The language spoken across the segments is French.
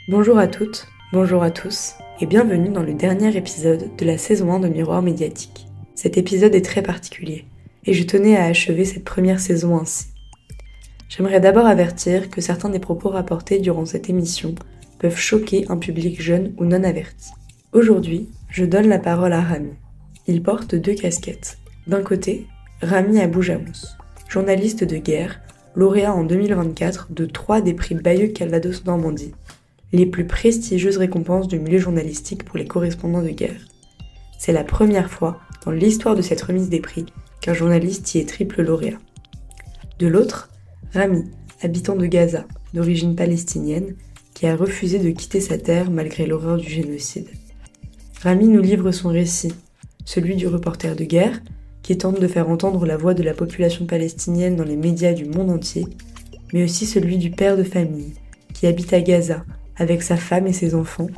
Bonjour à toutes, bonjour à tous, et bienvenue dans le dernier épisode de la saison 1 de Miroir Médiatique. Cet épisode est très particulier, et je tenais à achever cette première saison ainsi. J'aimerais d'abord avertir que certains des propos rapportés durant cette émission peuvent choquer un public jeune ou non averti. Aujourd'hui, je donne la parole à Rami. Il porte deux casquettes. D'un côté, Rami Aboujamous, journaliste de guerre, lauréat en 2024 de 3 des prix Bayeux-Calvados-Normandie, les plus prestigieuses récompenses du milieu journalistique pour les correspondants de guerre. C'est la première fois dans l'histoire de cette remise des prix qu'un journaliste y est triple lauréat. De l'autre, Rami, habitant de Gaza, d'origine palestinienne, qui a refusé de quitter sa terre malgré l'horreur du génocide. Rami nous livre son récit, celui du reporter de guerre, qui tente de faire entendre la voix de la population palestinienne dans les médias du monde entier, mais aussi celui du père de famille, qui habite à Gaza, avec sa femme et ses enfants,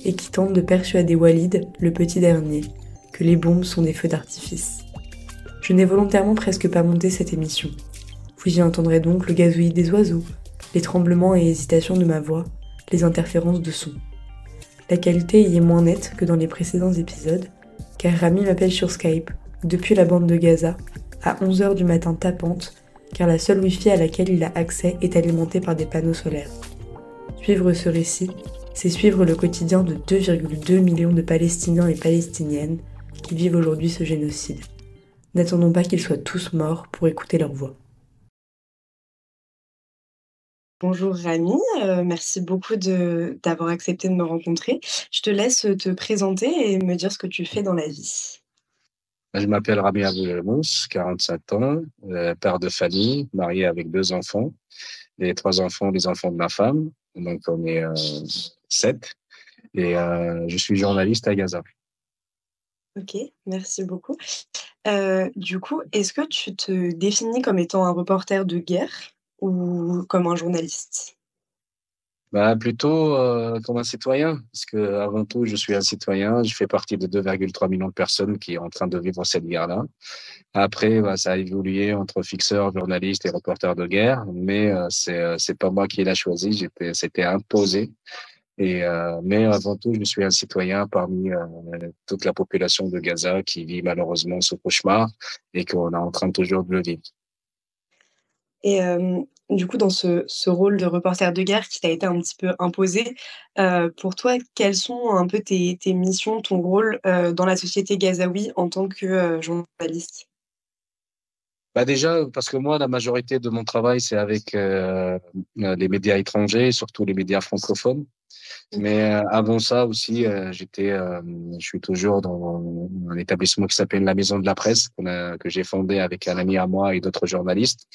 et qui tente de persuader Walid, le petit dernier, que les bombes sont des feux d'artifice. Je n'ai volontairement presque pas monté cette émission. Vous y entendrez donc le gazouillis des oiseaux, les tremblements et hésitations de ma voix, les interférences de son. La qualité y est moins nette que dans les précédents épisodes, car Rami m'appelle sur Skype, depuis la bande de Gaza, à 11h du matin tapante, car la seule Wi-Fi à laquelle il a accès est alimentée par des panneaux solaires. Suivre ce récit, c'est suivre le quotidien de 2,2 millions de Palestiniens et Palestiniennes qui vivent aujourd'hui ce génocide. N'attendons pas qu'ils soient tous morts pour écouter leur voix. Bonjour Rami, merci beaucoup d'avoir accepté de me rencontrer. Je te laisse te présenter et me dire ce que tu fais dans la vie. Je m'appelle Rami Abdelmous, 47 ans, père de famille, marié avec deux enfants. Les trois enfants, les enfants de ma femme. Donc, on est 7. Et je suis journaliste à Gaza. Ok, merci beaucoup. Du coup, est-ce que tu te définis comme étant un reporter de guerre ou comme un journaliste? Bah, plutôt comme un citoyen, parce que avant tout, je suis un citoyen. Je fais partie de 2,3 millions de personnes qui sont en train de vivre cette guerre-là. Après, bah, ça a évolué entre fixeur, journaliste et reporter de guerre, mais c'est pas moi qui l'ai choisi. C'était imposé. Mais avant tout, je suis un citoyen parmi toute la population de Gaza qui vit malheureusement ce cauchemar et qu'on est en train toujours de le vivre. Et du coup, dans ce rôle de reporter de guerre qui t'a été un petit peu imposé, pour toi, quelles sont un peu tes missions, ton rôle, dans la société gazaoui en tant que, journaliste? Bah déjà, parce que moi, la majorité de mon travail, c'est avec les médias étrangers, surtout les médias francophones. Mais avant ça aussi, je suis toujours dans un établissement qui s'appelle la Maison de la Presse, que j'ai fondé avec un ami à moi et d'autres journalistes.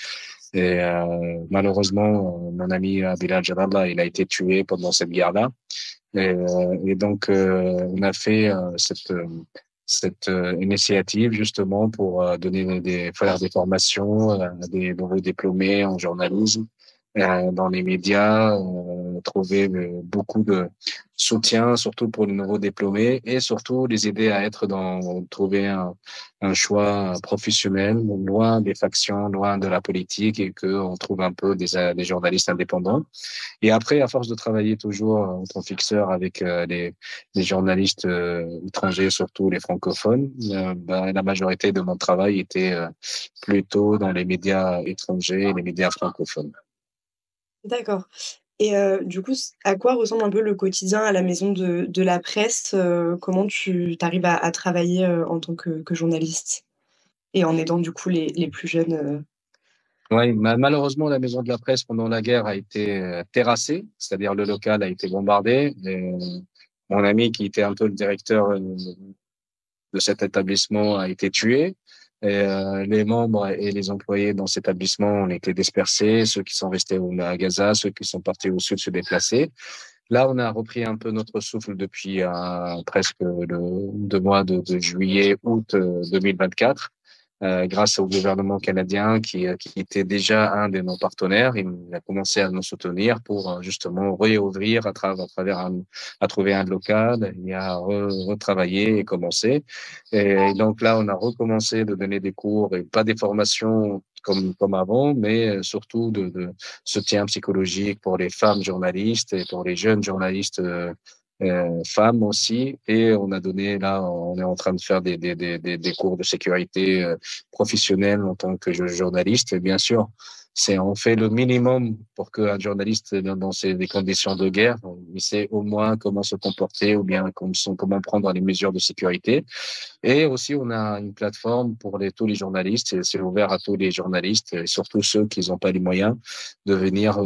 Et malheureusement, mon ami Bilal Jarrallah, il a été tué pendant cette guerre-là. Et donc, on a fait cette initiative justement pour faire des formations à des nouveaux diplômés en journalisme dans les médias, trouver beaucoup de soutien, surtout pour les nouveaux diplômés, et surtout les aider à trouver un choix professionnel, loin des factions, loin de la politique, et qu'on trouve un peu des journalistes indépendants. Et après, à force de travailler toujours en tant que fixeur avec les journalistes étrangers, surtout les francophones, la majorité de mon travail était plutôt dans les médias étrangers et les médias francophones. D'accord. Et du coup, à quoi ressemble un peu le quotidien à la maison de la presse? Comment tu arrives à travailler, en tant que journaliste? Et en aidant du coup les plus jeunes, Oui, malheureusement, la maison de la presse pendant la guerre a été terrassée, c'est-à-dire le local a été bombardé. Et mon ami, qui était un peu le directeur de cet établissement, a été tué. Et les membres et les employés dans cet établissement ont été dispersés, ceux qui sont restés à Gaza, ceux qui sont partis au sud se déplacer. Là, on a repris un peu notre souffle depuis presque le 2 mois de juillet, août 2024, grâce au gouvernement canadien qui était déjà un de nos partenaires. Il a commencé à nous soutenir pour justement réouvrir à trouver un local et à retravailler et commencer. Et donc là, on a recommencé de donner des cours et pas des formations comme avant, mais surtout de soutien psychologique pour les femmes journalistes et pour les jeunes journalistes femmes aussi. Et on a donné, là, on est en train de faire des cours de sécurité professionnelle en tant que journaliste. Et bien sûr, on fait le minimum pour qu'un journaliste dans des conditions de guerre, il sait au moins comment se comporter ou bien comment prendre les mesures de sécurité. Et aussi, on a une plateforme pour tous les journalistes. Et c'est ouvert à tous les journalistes, et surtout ceux qui n'ont pas les moyens de venir,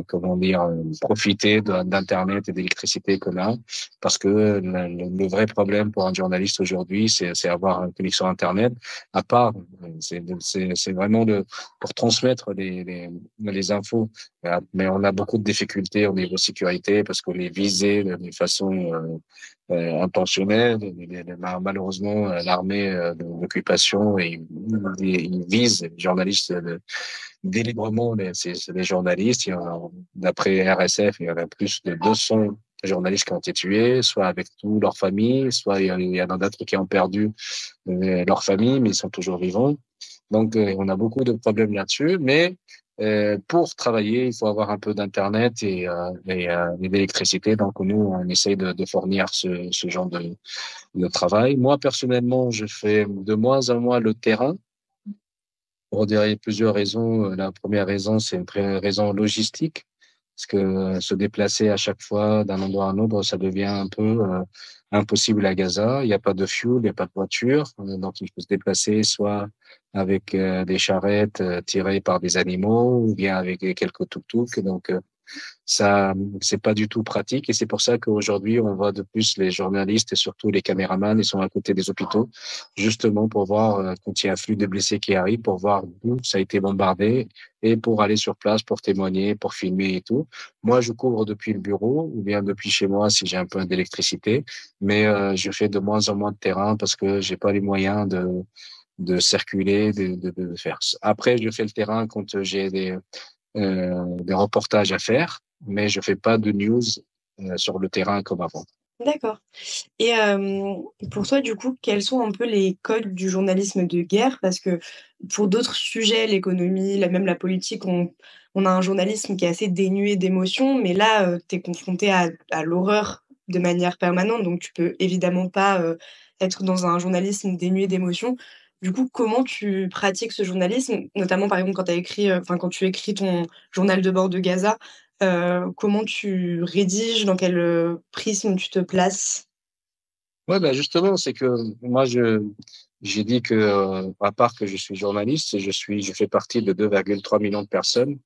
comment dire, profiter d'Internet et d'électricité qu'on a. Parce que le vrai problème pour un journaliste aujourd'hui, c'est avoir une connexion Internet. À part, c'est vraiment pour transmettre les infos. Mais on a beaucoup de difficultés au niveau sécurité parce qu'on est visé de façon intentionnelle. Malheureusement, l'armée d'occupation, il vise les journalistes délibérément. C'est les journalistes. D'après RSF, il y en a plus de 200 journalistes qui ont été tués, soit avec toute leur famille, soit il y en a d'autres qui ont perdu leur famille, mais ils sont toujours vivants. Donc, on a beaucoup de problèmes là-dessus, mais pour travailler, il faut avoir un peu d'internet et d'électricité. Donc, nous, on essaye de fournir ce genre de travail. Moi, personnellement, je fais de moins en moins le terrain pour plusieurs raisons. La première raison, c'est une raison logistique, parce que se déplacer à chaque fois d'un endroit à un autre, ça devient un peu impossible à Gaza. Il n'y a pas de fuel, il n'y a pas de voiture, donc il faut se déplacer soit avec des charrettes tirées par des animaux, ou bien avec quelques tuk-tuk. Donc ça, c'est pas du tout pratique, et c'est pour ça qu'aujourd'hui, on voit de plus les journalistes et surtout les caméramans, ils sont à côté des hôpitaux, justement pour voir quand il y a un flux de blessés qui arrive, pour voir où ça a été bombardé et pour aller sur place, pour témoigner, pour filmer et tout. Moi, je couvre depuis le bureau ou bien depuis chez moi si j'ai un peu d'électricité, mais je fais de moins en moins de terrain parce que j'ai pas les moyens de circuler, de faire. Après, je fais le terrain quand j'ai des reportages à faire, mais je fais pas de news sur le terrain comme avant. D'accord. Et pour toi, du coup, quels sont un peu les codes du journalisme de guerre? Parce que pour d'autres sujets, l'économie, même la politique, on a un journalisme qui est assez dénué d'émotions, mais là, tu es confronté à l'horreur de manière permanente, donc tu peux évidemment pas être dans un journalisme dénué d'émotions. Du coup, comment tu pratiques ce journalisme? Notamment, par exemple, quand quand tu écris ton journal de bord de Gaza, comment tu rédiges? Dans quel prisme tu te places? Ouais, ben justement, c'est que moi, j'ai dit que, à part que je suis journaliste, je fais partie de 2,3 millions de personnes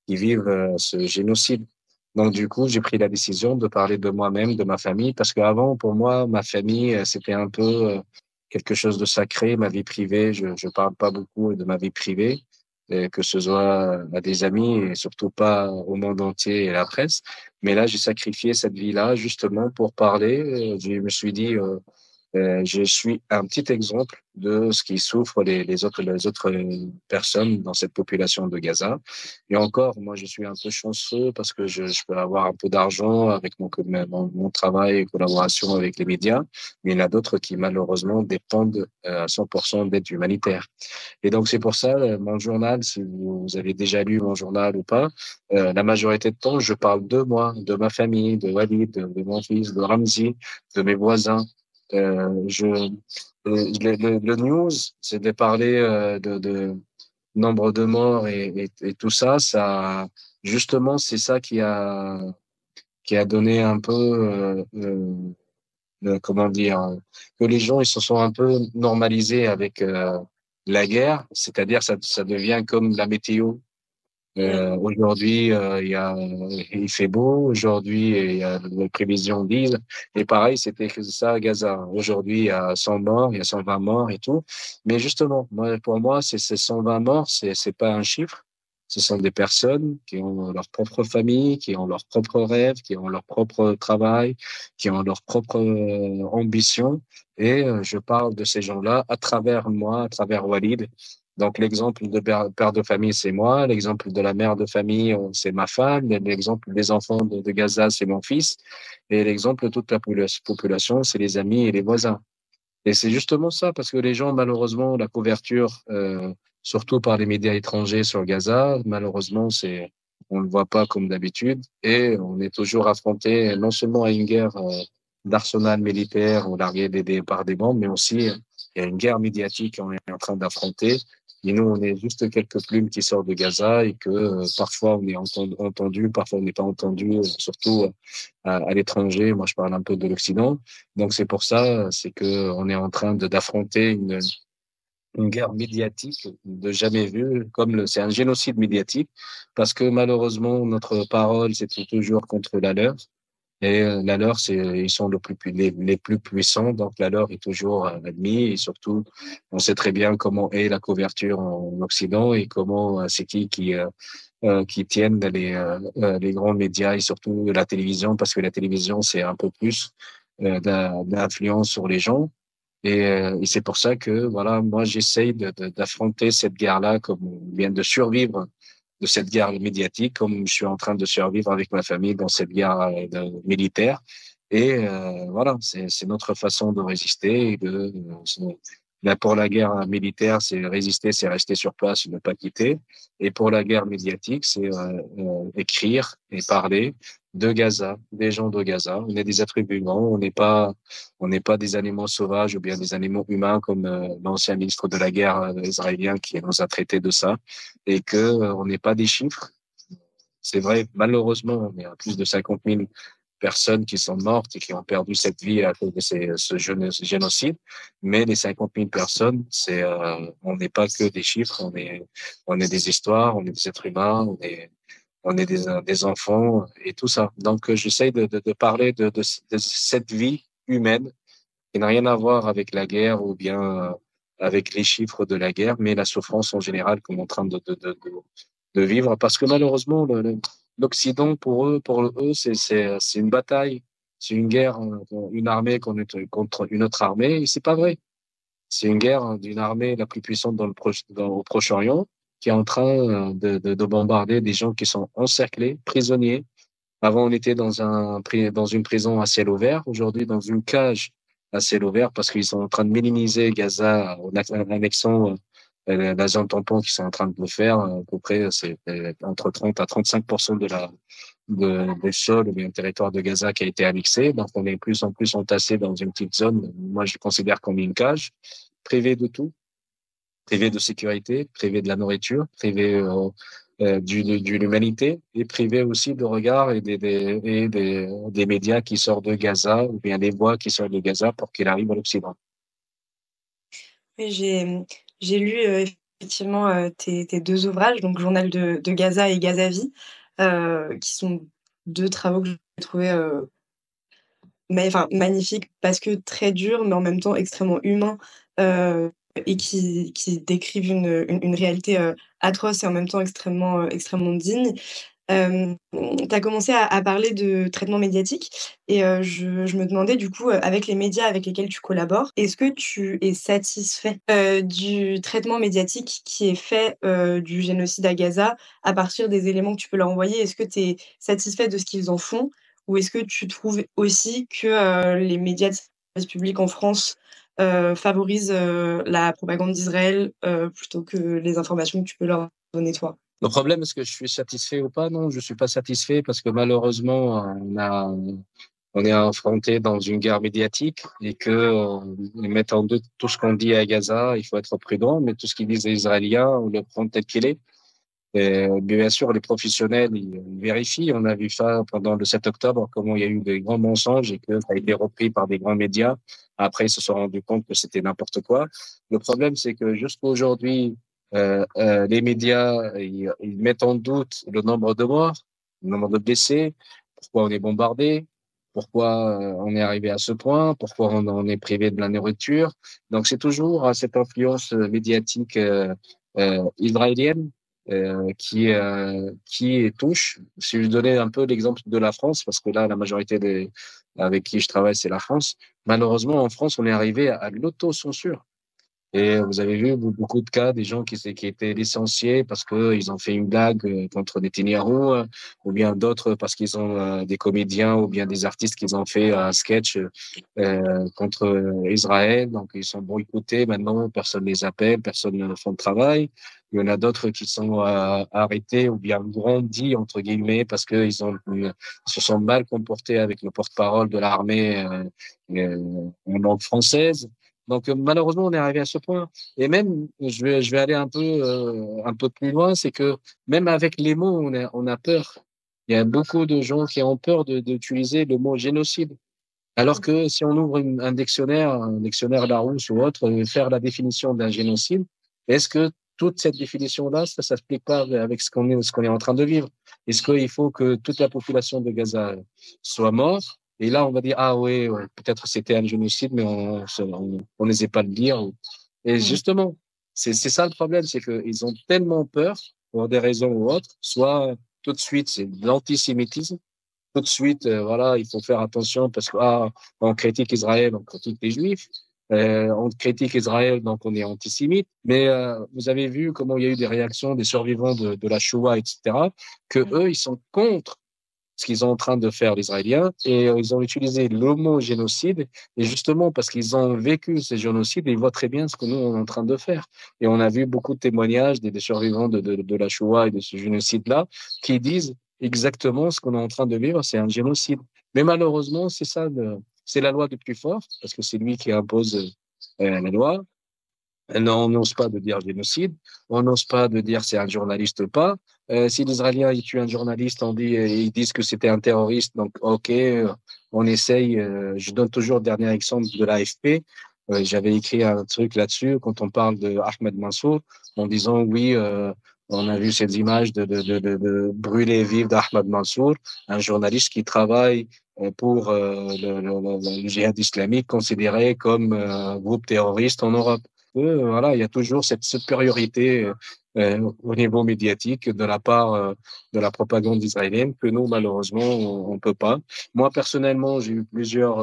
qui vivent ce génocide. Donc, du coup, j'ai pris la décision de parler de moi-même, de ma famille, parce qu'avant, pour moi, ma famille, c'était un peu quelque chose de sacré, ma vie privée. Je parle pas beaucoup de ma vie privée, que ce soit à des amis et surtout pas au monde entier et à la presse. Mais là, j'ai sacrifié cette vie-là justement pour parler. Je me suis dit, je suis un petit exemple de ce qui souffrent les autres personnes dans cette population de Gaza. Et encore, moi, je suis un peu chanceux parce que je peux avoir un peu d'argent avec mon travail et collaboration avec les médias. Mais il y en a d'autres qui, malheureusement, dépendent à 100% d'aide humanitaire. Et donc, c'est pour ça, mon journal, si vous avez déjà lu mon journal ou pas, la majorité de temps, je parle de moi, de ma famille, de Walid, de mon fils, de Ramzi, de mes voisins. Le news, c'est de parler de nombre de morts et tout ça. Ça, justement, c'est ça qui a donné un peu, comment dire, que les gens ils se sont un peu normalisés avec la guerre. C'est-à-dire, ça devient comme la météo. Aujourd'hui, il fait beau. Aujourd'hui, il y a les prévisions disent. Et pareil, c'était que ça à Gaza. Aujourd'hui, il y a 100 morts, il y a 120 morts et tout. Mais justement, pour moi, ces 120 morts, c'est pas un chiffre. Ce sont des personnes qui ont leur propre famille, qui ont leurs propres rêves, qui ont leur propre travail, qui ont leur propre ambition. Et je parle de ces gens-là à travers moi, à travers Walid. Donc, l'exemple de père de famille, c'est moi. L'exemple de la mère de famille, c'est ma femme. L'exemple des enfants de Gaza, c'est mon fils. Et l'exemple de toute la population, c'est les amis et les voisins. Et c'est justement ça, parce que les gens, malheureusement, la couverture surtout par les médias étrangers sur Gaza. Malheureusement, on ne le voit pas comme d'habitude et on est toujours affronté non seulement à une guerre d'arsenal militaire ou largué par des bombes, mais aussi il y a une guerre médiatique qu'on est en train d'affronter. Et nous, on est juste quelques plumes qui sortent de Gaza et que parfois on est entendu, parfois on n'est pas entendu, surtout à l'étranger. Moi, je parle un peu de l'Occident. Donc c'est pour ça, c'est que on est en train d'affronter une guerre médiatique de jamais vue, c'est un génocide médiatique, parce que malheureusement notre parole c'est toujours contre la leur. Et la leur, ils sont les plus puissants, donc la leur est toujours admis. Et surtout, on sait très bien comment est la couverture en Occident et comment c'est qui tiennent les grands médias et surtout la télévision, parce que la télévision c'est un peu plus d'influence sur les gens. Et c'est pour ça que voilà, moi j'essaye d'affronter cette guerre-là comme bien de survivre de cette guerre médiatique, comme je suis en train de survivre avec ma famille dans cette guerre militaire. Et voilà, c'est notre façon de résister. Là, pour la guerre militaire, c'est résister, c'est rester sur place, ne pas quitter. Et pour la guerre médiatique, c'est écrire et parler de Gaza, des gens de Gaza. On est des êtres humains, on n'est pas des animaux sauvages ou bien des animaux humains comme l'ancien ministre de la guerre israélien qui nous a traité de ça et que on n'est pas des chiffres. C'est vrai, malheureusement, on est à plus de 50 000 personnes qui sont mortes et qui ont perdu cette vie à cause de ce génocide. Mais les 50 000 personnes, on n'est pas que des chiffres, on est des histoires, on est des êtres humains, on est des enfants et tout ça. Donc, j'essaye de parler de cette vie humaine qui n'a rien à voir avec la guerre ou bien avec les chiffres de la guerre, mais la souffrance en général qu'on est en train de vivre. Parce que malheureusement, l'Occident, pour eux, c'est une bataille, c'est une guerre, une armée contre une autre armée, et c'est pas vrai. C'est une guerre d'une armée la plus puissante au Proche-Orient qui est en train de bombarder des gens qui sont encerclés, prisonniers. Avant, on était dans une prison à ciel ouvert. Aujourd'hui, dans une cage à ciel ouvert parce qu'ils sont en train de minimiser Gaza en annexant la zone tampon qu'ils sont en train de le faire. À peu près, c'est entre 30 à 35% du sol ou bien territoire de Gaza qui a été annexé. Donc, on est plus en plus entassé dans une petite zone. Moi, je considère qu'on est une cage, privé de tout, privé de sécurité, privé de la nourriture, privé de l'humanité et privé aussi de regard des médias qui sortent de Gaza ou bien des voix qui sortent de Gaza pour qu'il arrive à l'Occident. Oui, j'ai lu, effectivement, tes 2 ouvrages, donc Journal de Gaza et Gazavie, qui sont 2 travaux que j'ai trouvés, magnifiques parce que très durs, mais en même temps extrêmement humains, et qui décrivent une réalité, atroce et en même temps extrêmement digne. Tu as commencé à parler de traitement médiatique et je me demandais du coup, avec les médias avec lesquels tu collabores, est-ce que tu es satisfait, du traitement médiatique qui est fait, du génocide à Gaza à partir des éléments que tu peux leur envoyer? Est-ce que tu es satisfait de ce qu'ils en font? Ou est-ce que tu trouves aussi que, les médias de service public en France, favorisent, la propagande d'Israël, plutôt que les informations que tu peux leur donner toi? Le problème, est-ce que je suis satisfait ou pas? Non, je suis pas satisfait parce que malheureusement, on est affronté dans une guerre médiatique et que ils mettent en doute tout ce qu'on dit à Gaza. Il faut être prudent, mais tout ce qu'ils disent les Israéliens, on le prend tel qu'il est. Et bien sûr, les professionnels, ils vérifient. On a vu ça pendant le 7 octobre, comment il y a eu des grands mensonges et que ça a été repris par des grands médias. Après, ils se sont rendus compte que c'était n'importe quoi. Le problème, c'est que jusqu'à aujourd'hui, les médias, ils mettent en doute le nombre de morts, le nombre de blessés, pourquoi on est bombardé, pourquoi on est arrivé à ce point, pourquoi on est privé de la nourriture. Donc, c'est toujours cette influence médiatique israélienne qui touche. Si je donnais un peu l'exemple de la France, parce que là, la majorité avec qui je travaille, c'est la France. Malheureusement, en France, on est arrivé à l'autocensure. Et vous avez vu beaucoup de cas des gens qui étaient licenciés parce que ils ont fait une blague contre Netanyahou, ou bien d'autres parce qu'ils ont des comédiens ou bien des artistes qui ont fait un sketch contre Israël. Donc ils sont boycottés maintenant, personne les appelle, personne ne font de travail. Il y en a d'autres qui sont arrêtés ou bien brandis entre guillemets parce qu'ils se sont mal comportés avec le porte-parole de l'armée en langue française. Donc malheureusement, on est arrivé à ce point. Et même, je vais aller un peu plus loin, c'est que même avec les mots, on a peur. Il y a beaucoup de gens qui ont peur d'utiliser le mot génocide. Alors que si on ouvre un dictionnaire Larousse ou autre, faire la définition d'un génocide, est-ce que toute cette définition-là, ça s'applique pas avec ce qu'on est en train de vivre? Est-ce qu'il faut que toute la population de Gaza soit morte? Et là, on va dire, ah oui, ouais, peut-être c'était un génocide, mais on n'osait pas le dire. Et justement, c'est ça le problème, c'est qu'ils ont tellement peur, pour des raisons ou autres, soit tout de suite, c'est de l'antisémitisme, tout de suite, voilà, il faut faire attention parce que on critique Israël, on critique les Juifs, on critique Israël, donc on est antisémite. Mais vous avez vu comment il y a eu des réactions des survivants de la Shoah, etc., que eux, ils sont contre ce qu'ils sont en train de faire les Israéliens et ils ont utilisé le mot génocide et justement parce qu'ils ont vécu ces génocides, ils voient très bien ce que nous on est en train de faire. Et on a vu beaucoup de témoignages des survivants de la Shoah et de ce génocide-là qui disent exactement ce qu'on est en train de vivre, c'est un génocide. Mais malheureusement, c'est ça, c'est la loi du plus fort parce que c'est lui qui impose la loi. Non, on n'ose pas de dire génocide, on n'ose pas de dire c'est un journaliste ou pas. Si les Israéliens ils tuent un journaliste, on dit ils disent que c'était un terroriste, donc ok, on essaye. Je donne toujours le dernier exemple de l'AFP. J'avais écrit un truc là-dessus quand on parle de Ahmed Mansour, en disant oui, on a vu ces images de brûler vif d'Ahmed Mansour, un journaliste qui travaille pour le djihad islamique considéré comme groupe terroriste en Europe. Voilà, il y a toujours cette supériorité au niveau médiatique de la part de la propagande israélienne que nous, malheureusement, on peut pas. Moi, personnellement, j'ai eu plusieurs,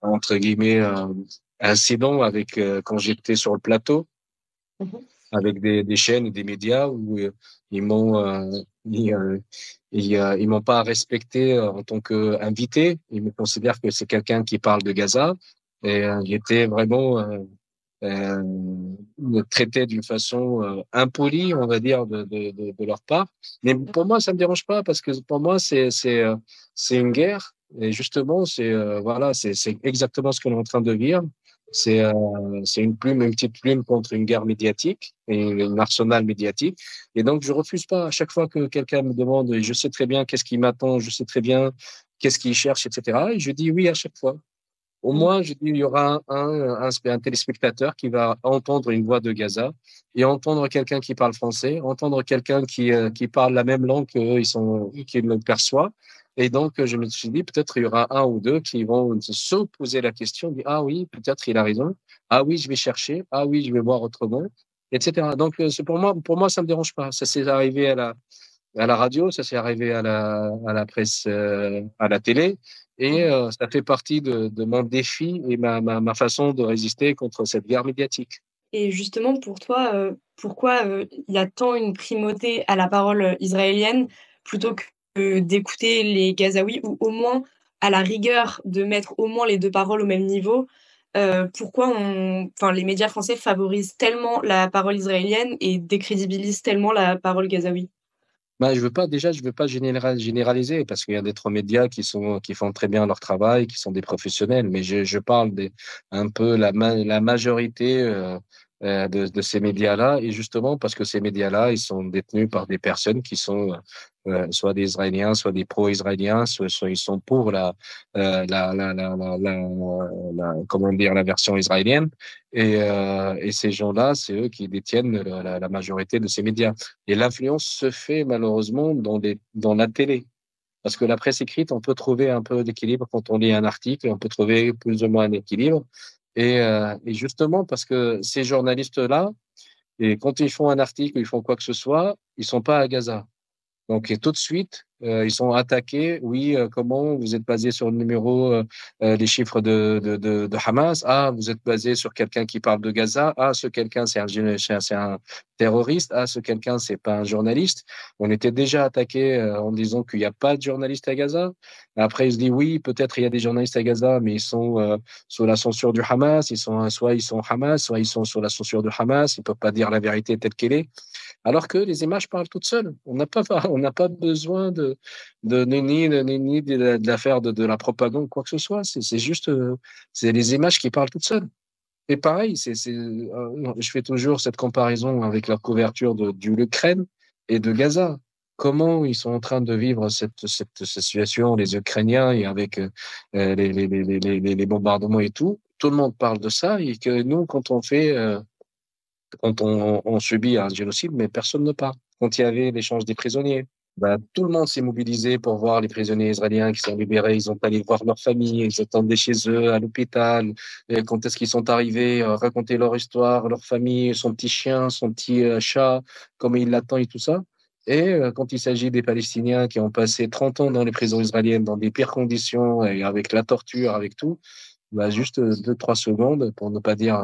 entre guillemets, incidents avec quand j'étais sur le plateau avec des chaînes et des médias où ils m'ont ils m'ont pas respecté en tant qu'invité. Ils me considèrent que c'est quelqu'un qui parle de Gaza et il était vraiment me traiter d'une façon impolie, on va dire, de leur part. Mais pour moi, ça me dérange pas parce que pour moi, c'est une guerre. Et justement, voilà, c'est exactement ce qu'on est en train de vivre. C'est une petite plume contre une guerre médiatique et une arsenal médiatique. Et donc, je refuse pas à chaque fois que quelqu'un me demande, et je sais très bien qu'est-ce qui m'attend, je sais très bien qu'est-ce qu'il cherche, etc. Et je dis oui à chaque fois. Au moins, je dis, il y aura un téléspectateur qui va entendre une voix de Gaza et entendre quelqu'un qui parle français, entendre quelqu'un qui parle la même langue qu'eux, qui le perçoit. Et donc, je me suis dit, peut-être il y aura un ou deux qui vont se poser la question, dire, ah oui, peut-être il a raison. Ah oui, je vais chercher. Ah oui, je vais voir autrement, etc. Donc, c'est pour moi, ça me dérange pas. Ça s'est arrivé à la radio, ça s'est arrivé à la presse, à la télé. Et ça fait partie de mon défi et ma façon de résister contre cette guerre médiatique. Et justement, pour toi, pourquoi il y a tant une primauté à la parole israélienne plutôt que d'écouter les Gazaouis ou au moins, à la rigueur, de mettre au moins les deux paroles au même niveau? Pourquoi les médias français favorisent tellement la parole israélienne et décrédibilisent tellement la parole gazaoui? Bah, je veux pas généraliser parce qu'il y a des trois médias qui font très bien leur travail, qui sont des professionnels, mais je parle un peu la majorité de ces médias-là et justement parce que ces médias-là, ils sont détenus par des personnes qui sont soit des Israéliens, soit des pro-israéliens, soit ils sont pour comment dire, la version israélienne et ces gens-là, c'est eux qui détiennent la majorité de ces médias. Et l'influence se fait malheureusement dans la télé. Parce que la presse écrite, on peut trouver un peu d'équilibre quand on lit un article, on peut trouver plus ou moins un équilibre. Et justement, parce que ces journalistes-là, et quand ils font un article, ils font quoi que ce soit, ils sont pas à Gaza. Donc, et tout de suite, Ils sont attaqués. Oui, comment vous êtes basé sur le numéro, les chiffres de Hamas. Ah, vous êtes basé sur quelqu'un qui parle de Gaza. Ah, ce quelqu'un, c'est un terroriste. Ah, ce quelqu'un, c'est pas un journaliste. On était déjà attaqué en disant qu'il n'y a pas de journalistes à Gaza. Après, il se dit oui, peut-être il y a des journalistes à Gaza, mais ils sont sous la censure du Hamas. Soit ils sont Hamas, soit ils sont sous la censure du Hamas. Ils peuvent pas dire la vérité telle qu'elle est. Alors que les images parlent toutes seules. On n'a pas besoin ni de la faire de la propagande, quoi que ce soit. C'est juste, c'est les images qui parlent toutes seules. Et pareil, je fais toujours cette comparaison avec la couverture de l'Ukraine et de Gaza. Comment ils sont en train de vivre cette situation, les Ukrainiens, et avec les bombardements et tout. Tout le monde parle de ça et que nous, quand on subit un génocide, mais personne ne parle. Quand il y avait l'échange des prisonniers, ben, tout le monde s'est mobilisé pour voir les prisonniers israéliens qui sont libérés. Ils ont allé voir leur famille, ils attendaient chez eux, à l'hôpital. Et quand est-ce qu'ils sont arrivés, raconter leur histoire, leur famille, son petit chien, son petit chat, comment il l'attend et tout ça. Et quand il s'agit des Palestiniens qui ont passé 30 ans dans les prisons israéliennes, dans des pires conditions, et avec la torture, avec tout, bah, juste 2, 3 secondes pour ne pas dire.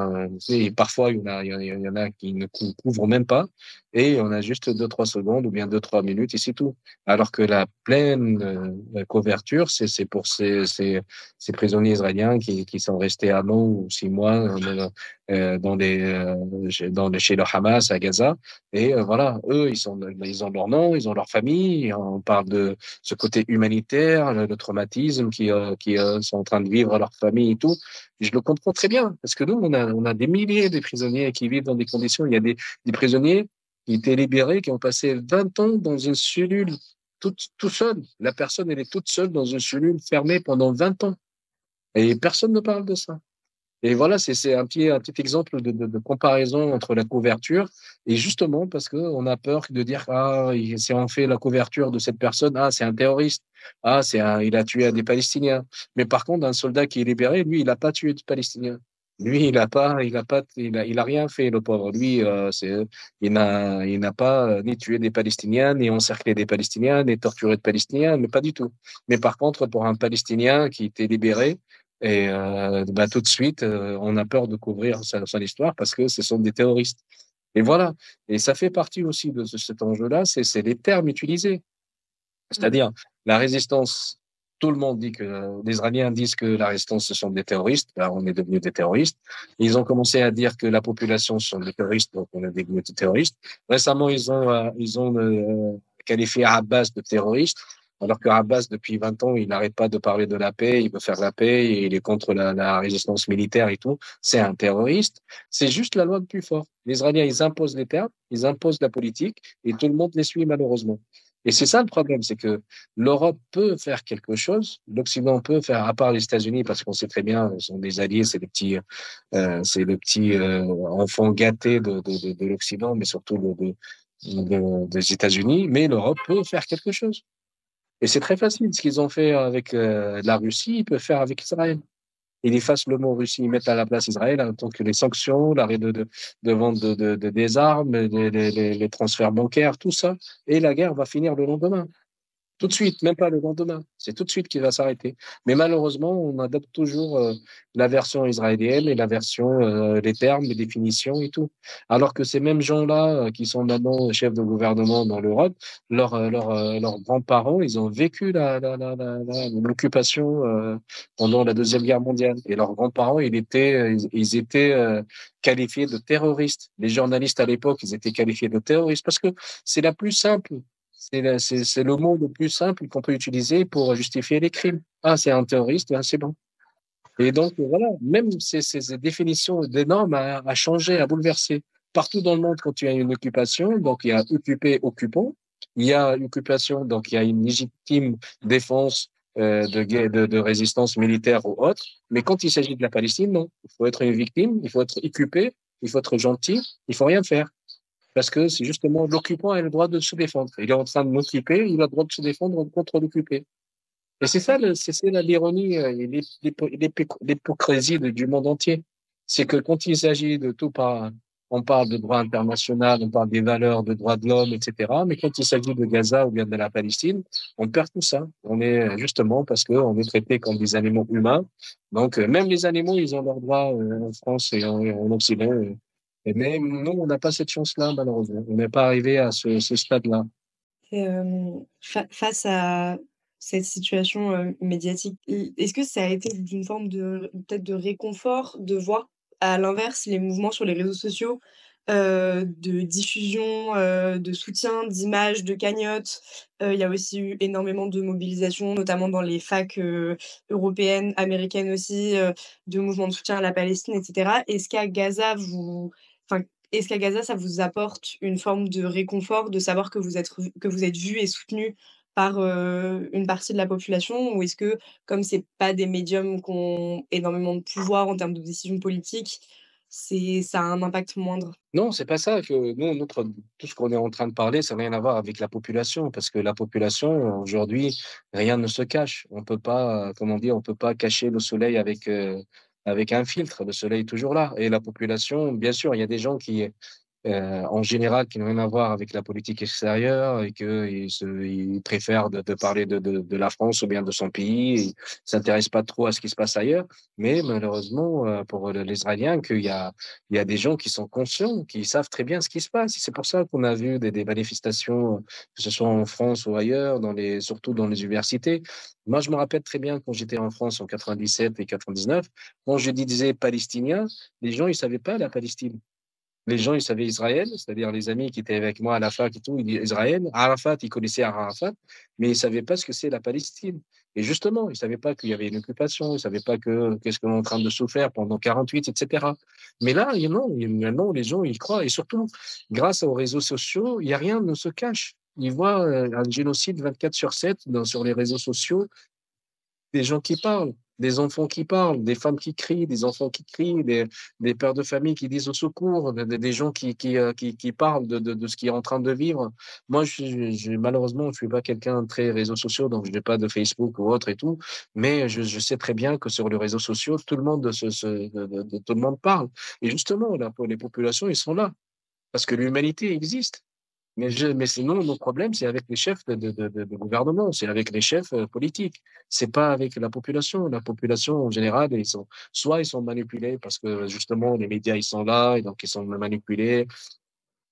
Et parfois, il y en a qui ne couvrent même pas. Et on a juste 2, 3 secondes ou bien 2, 3 minutes et c'est tout. Alors que la pleine couverture, c'est pour ces prisonniers israéliens qui sont restés 1 an ou 6 mois chez le Hamas à Gaza. Et voilà, eux, ils ont leur nom, ils ont leur famille. On parle de ce côté humanitaire, le traumatisme qui sont en train de vivre leur famille et tout. Je le comprends très bien parce que nous, on a des milliers de prisonniers qui vivent dans des conditions. Il y a des prisonniers qui étaient libérés, qui ont passé 20 ans dans une cellule tout seul. La personne, elle est toute seule dans une cellule fermée pendant 20 ans. Et personne ne parle de ça. Et voilà, c'est un petit exemple de comparaison entre la couverture et justement parce qu'on a peur de dire, ah, si on fait la couverture de cette personne, ah, c'est un terroriste, ah, il a tué des Palestiniens. Mais par contre, un soldat qui est libéré, lui, il n'a pas tué de Palestiniens. Lui, il a rien fait, le pauvre. Lui, il n'a pas ni tué des Palestiniens, ni encerclé des Palestiniens, ni torturé de Palestiniens, mais pas du tout. Mais par contre, pour un Palestinien qui était libéré, et bah, tout de suite, on a peur de couvrir son histoire parce que ce sont des terroristes. Et voilà. Et ça fait partie aussi de cet enjeu-là, c'est les termes utilisés. C'est-à-dire la résistance. Tout le monde dit que les Israéliens disent que la résistance ce sont des terroristes. Là, on est devenus des terroristes. Ils ont commencé à dire que la population sont des terroristes, donc on est devenus des terroristes. Récemment, ils ont qualifié Abbas de terroriste, alors que Abbas depuis 20 ans, il n'arrête pas de parler de la paix. Il veut faire la paix et il est contre la résistance militaire et tout. C'est un terroriste. C'est juste la loi du plus fort. Les Israéliens, ils imposent les termes, ils imposent la politique et tout le monde les suit malheureusement. Et c'est ça le problème, c'est que l'Europe peut faire quelque chose, l'Occident peut faire, à part les États-Unis, parce qu'on sait très bien, ils sont des alliés, c'est le petit enfant gâté de l'Occident, mais surtout des États-Unis. Mais l'Europe peut faire quelque chose. Et c'est très facile. Ce qu'ils ont fait avec la Russie, ils peuvent faire avec Israël. Ils effacent le mot Russie, ils mettent à la place Israël, hein, donc les sanctions, l'arrêt de vente des armes, les transferts bancaires, tout ça. Et la guerre va finir le lendemain. Tout de suite, même pas le lendemain. C'est tout de suite qu'il va s'arrêter. Mais malheureusement, on adopte toujours la version israélienne et la version, les termes, les définitions et tout. Alors que ces mêmes gens-là, qui sont maintenant chefs de gouvernement dans l'Europe, leurs grands-parents, ils ont vécu l'occupation pendant la Deuxième Guerre mondiale. Et leurs grands-parents, ils étaient qualifiés de terroristes. Les journalistes à l'époque, ils étaient qualifiés de terroristes parce que c'est la plus simple. C'est le mot le plus simple qu'on peut utiliser pour justifier les crimes. Ah, c'est un terroriste, ah, c'est bon. Et donc, voilà, même ces définitions des normes a changé, a bouleversé. Partout dans le monde, quand il y a une occupation, donc il y a occupé, occupant, il y a occupation, donc il y a une légitime défense de résistance militaire ou autre. Mais quand il s'agit de la Palestine, non. Il faut être une victime, il faut être occupé, il faut être gentil, il faut rien faire. Parce que c'est justement l'occupant a le droit de se défendre. Il est en train de m'occuper, il a le droit de se défendre contre l'occupé. Et c'est ça, l'ironie et l'hypocrisie du monde entier. C'est que quand il s'agit de tout par on parle de droit international, on parle des valeurs de droits de l'homme, etc. Mais quand il s'agit de Gaza ou bien de la Palestine, on perd tout ça. On est justement parce qu'on est traité comme des animaux humains. Donc, même les animaux, ils ont leurs droits en France et en Occident. Et mais nous, on n'a pas cette chance-là, malheureusement. On n'est pas arrivé à ce stade-là. Et face à cette situation, médiatique, est-ce que ça a été d'une forme de peut-être de réconfort de voir, à l'inverse, les mouvements sur les réseaux sociaux, de diffusion, de soutien, d'images, de cagnottes? Il y a aussi eu énormément de mobilisations, notamment dans les facs, européennes, américaines aussi, de mouvements de soutien à la Palestine et cetera. Enfin, est-ce qu'à Gaza, ça vous apporte une forme de réconfort de savoir que vous êtes vus et soutenus par, une partie de la population? Ou est-ce que, comme c'est pas des médiums qui ont énormément de pouvoir en termes de décision politique, ça a un impact moindre? Non, c'est pas ça que nous, tout ce qu'on est en train de parler, ça n'a rien à voir avec la population, parce que la population, aujourd'hui, rien ne se cache. On peut pas, comment dire, on peut pas cacher le soleil avec un filtre. Le soleil est toujours là. Et la population, bien sûr, il y a des gens qui, en général, qui n'ont rien à voir avec la politique extérieure et qu'ils préfèrent de parler de la France ou bien de son pays. Ils s'intéressent pas trop à ce qui se passe ailleurs. Mais malheureusement, pour les Israéliens, il y a des gens qui sont conscients, qui savent très bien ce qui se passe. Et c'est pour ça qu'on a vu des manifestations, que ce soit en France ou ailleurs, surtout dans les universités. Moi, je me rappelle très bien quand j'étais en France en 97 et 99, quand je disais palestinien, les gens, ils savaient pas la Palestine. Les gens, ils savaient Israël, c'est-à-dire les amis qui étaient avec moi à la fac et tout, ils disaient Israël. Arafat, ils connaissaient Arafat, mais ils ne savaient pas ce que c'est la Palestine. Et justement, ils ne savaient pas qu'il y avait une occupation, ils ne savaient pas qu'est-ce qu'on est en train de souffrir pendant 48, etc. Mais là, non, maintenant, les gens, ils croient. Et surtout, grâce aux réseaux sociaux, il n'y a rien ne se cache. Ils voient un génocide 24 sur 7 sur les réseaux sociaux, des gens qui parlent, des enfants qui parlent, des femmes qui crient, des enfants qui crient, des pères de famille qui disent au secours, des gens qui parlent de ce qui est en train de vivre. Moi, malheureusement, je suis pas quelqu'un de très réseaux sociaux, donc je n'ai pas de Facebook ou autre et tout, mais je sais très bien que sur les réseaux sociaux, tout le monde, tout le monde parle. Et justement, là, pour les populations, ils sont là, parce que l'humanité existe. Mais sinon, nos problèmes, c'est avec les chefs de gouvernement, c'est avec les chefs politiques. C'est pas avec la population. La population, en général, soit ils sont manipulés parce que justement, les médias, ils sont là, et donc ils sont manipulés.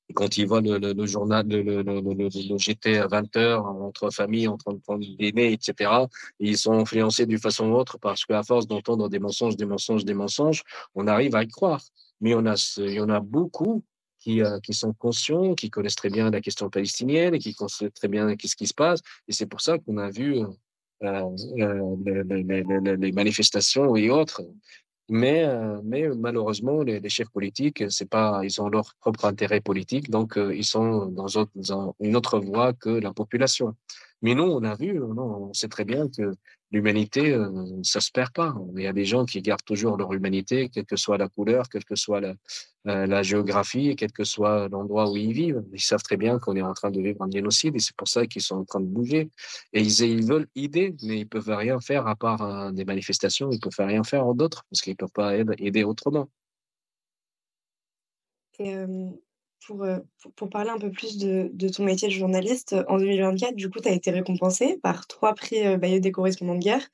Et quand ils voient le journal, le GT à 20 heures, entre familles, en train de prendre des dîner, etc., ils sont influencés d'une façon ou autre parce qu'à force d'entendre des mensonges, des mensonges, des mensonges, on arrive à y croire. Mais il y en a beaucoup qui sont conscients, qui connaissent très bien la question palestinienne et qui connaissent très bien ce qui se passe. Et c'est pour ça qu'on a vu les manifestations et autres. Mais malheureusement, les chefs politiques, c'est pas, ils ont leur propre intérêt politique, donc ils sont dans une autre voie que la population. Mais nous, on a vu, non, on sait très bien que l'humanité, ça se perd pas. Il y a des gens qui gardent toujours leur humanité, quelle que soit la couleur, quelle que soit la géographie, et quel que soit l'endroit où ils vivent. Ils savent très bien qu'on est en train de vivre un génocide et c'est pour ça qu'ils sont en train de bouger. Et ils veulent aider, mais ils peuvent rien faire à part des manifestations. Ils peuvent rien faire d'autre parce qu'ils peuvent pas aider autrement. Et pour parler un peu plus de ton métier de journaliste, en 2024, du coup, tu as été récompensé par 3 prix, Bayeux des correspondants de guerre,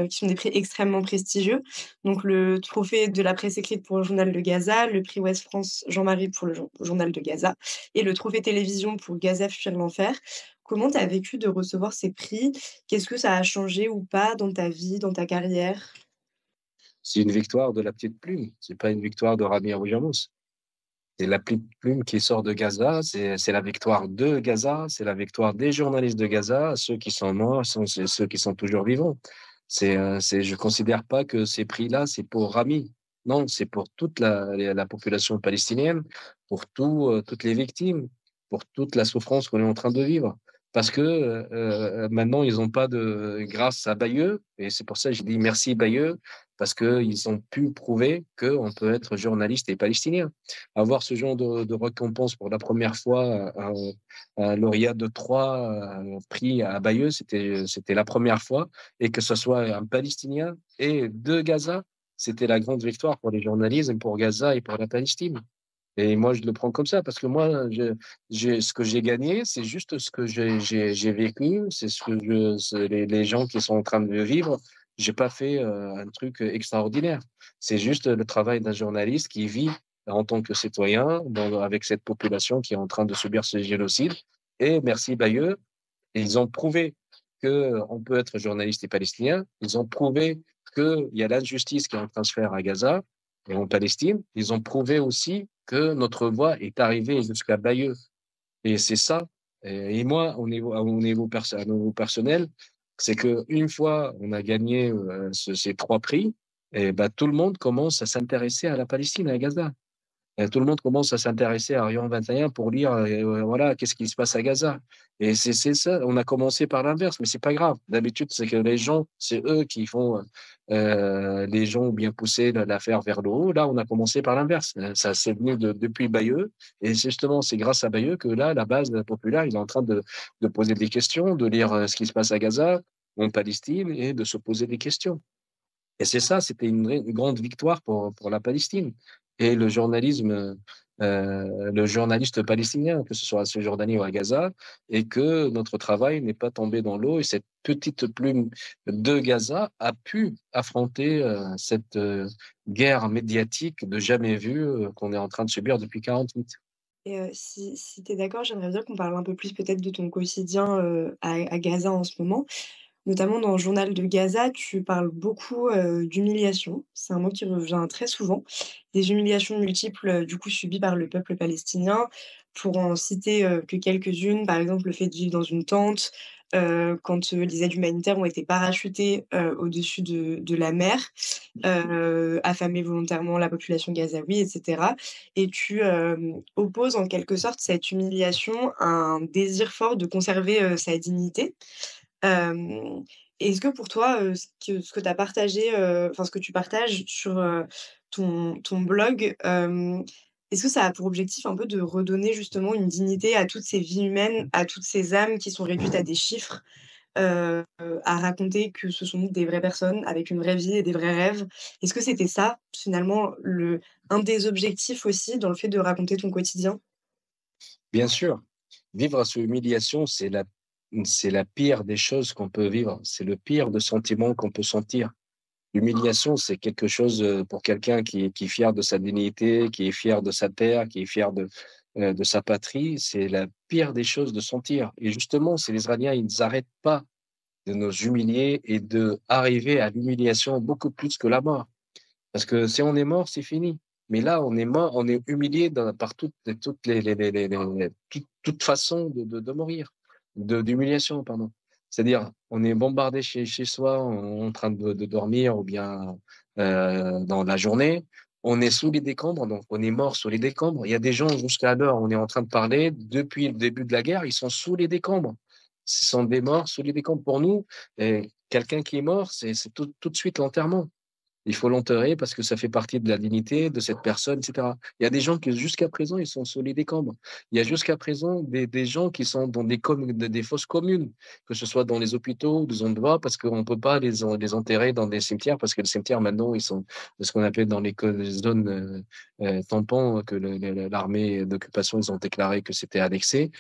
qui sont des prix extrêmement prestigieux. Donc le trophée de la presse écrite pour le Journal de Gaza, le prix Ouest France Jean-Marie pour le Journal de Gaza et le trophée télévision pour Gaza fuir l'enfer. Comment tu as vécu de recevoir ces prix? Qu'est-ce que ça a changé ou pas dans ta vie, dans ta carrière? C'est une victoire de la petite plume. C'est pas une victoire de Rami Roujamus. C'est la petite plume qui sort de Gaza. C'est la victoire de Gaza. C'est la victoire des journalistes de Gaza. Ceux qui sont morts c'est ceux qui sont toujours vivants. Je considère pas que ces prix-là, c'est pour Rami. Non, c'est pour toute la population palestinienne, pour toutes les victimes, pour toute la souffrance qu'on est en train de vivre. Parce que maintenant, ils n'ont pas grâce à Bayeux, et c'est pour ça que je dis merci Bayeux, parce qu'ils ont pu prouver qu'on peut être journaliste et palestinien. Avoir ce genre de récompense pour la première fois, un lauréat de 3 prix à Bayeux, c'était la première fois, et que ce soit un Palestinien et de Gaza, c'était la grande victoire pour les journalistes, pour Gaza et pour la Palestine. Et moi, je le prends comme ça parce que moi, ce que j'ai gagné, c'est juste ce que j'ai vécu, c'est ce que c'est les gens qui sont en train de vivre. J'ai pas fait un truc extraordinaire. C'est juste le travail d'un journaliste qui vit en tant que citoyen avec cette population qui est en train de subir ce génocide. Et merci Bayeux, ils ont prouvé que on peut être journaliste et palestinien. Ils ont prouvé qu'il y a l'injustice qui est en train de se faire à Gaza et en Palestine. Ils ont prouvé aussi que notre voix est arrivée jusqu'à Bayeux. Et c'est ça. Et moi, à niveau personnel, c'est que une fois on a gagné ces trois prix, et ben, tout le monde commence à s'intéresser à la Palestine, à Gaza. Tout le monde commence à s'intéresser à Orient 21 pour lire, voilà, qu'est-ce qui se passe à Gaza. Et c'est ça, on a commencé par l'inverse, mais c'est pas grave. D'habitude, c'est que les gens, c'est eux qui font, les gens ont bien poussé l'affaire vers le haut. Là, on a commencé par l'inverse. Ça, c'est venu depuis Bayeux. Et justement, c'est grâce à Bayeux que là, la base populaire, il est en train de poser des questions, de lire ce qui se passe à Gaza, en Palestine, et de se poser des questions. Et c'est ça, c'était une grande victoire pour la Palestine. Et le journaliste palestinien, que ce soit à Cisjordanie ou à Gaza, et que notre travail n'est pas tombé dans l'eau et cette petite plume de Gaza a pu affronter cette guerre médiatique de jamais vue qu'on est en train de subir depuis 48. Et si tu es d'accord, j'aimerais bien qu'on parle un peu plus peut-être de ton quotidien, à Gaza en ce moment. Notamment dans le journal de Gaza, tu parles beaucoup, d'humiliation. C'est un mot qui revient très souvent. Des humiliations multiples, du coup subies par le peuple palestinien. Pour en citer, que quelques-unes, par exemple le fait de vivre dans une tente, quand, les aides humanitaires ont été parachutées, au-dessus de la mer, affamer volontairement la population gazaoui et cetera. Et tu, opposes en quelque sorte cette humiliation à un désir fort de conserver, sa dignité. Hem, Est-ce que pour toi, ce que tu as partagé, enfin ce que tu partages sur, ton blog, est-ce que ça a pour objectif un peu de redonner justement une dignité à toutes ces vies humaines, à toutes ces âmes qui sont réduites à des chiffres, heu, à raconter que ce sont des vraies personnes avec une vraie vie et des vrais rêves? Est-ce que c'était ça, finalement, le un des objectifs aussi dans le fait de raconter ton quotidien? Bien sûr, vivre sous humiliation, c'est la pire des choses qu'on peut vivre. C'est le pire de sentiment qu'on peut sentir. L'humiliation, c'est quelque chose pour quelqu'un qui est fier de sa dignité, qui est fier de sa terre, qui est fier de sa patrie. C'est la pire des choses de sentir. Et justement, c'est les Israéliens, ils n'arrêtent pas de nous humilier et de arriver à l'humiliation beaucoup plus que la mort. Parce que si on est mort, c'est fini. Mais là, on est mort, on est humilié par toutes toute façon de mourir, d'humiliation, pardon. C'est-à-dire, on est bombardé chez soi, en train de dormir ou bien dans la journée. On est sous les décombres, donc on est mort sous les décombres. Il y a des gens jusqu'à l'heure, on est en train de parler, depuis le début de la guerre, ils sont sous les décombres. Ce sont des morts sous les décombres. Pour nous, quelqu'un qui est mort, c'est tout de suite l'enterrement. Il faut l'enterrer parce que ça fait partie de la dignité de cette personne, etc. Il y a des gens qui, jusqu'à présent, ils sont sous les décombres. Il y a jusqu'à présent des gens qui sont dans des fosses communes, que ce soit dans les hôpitaux ou des endroits, parce qu'on ne peut pas les enterrer dans des cimetières, parce que les cimetières, maintenant, ils sont ce qu'on appelle dans les zones tampons, que l'armée d'occupation, ils ont déclaré que c'était annexé.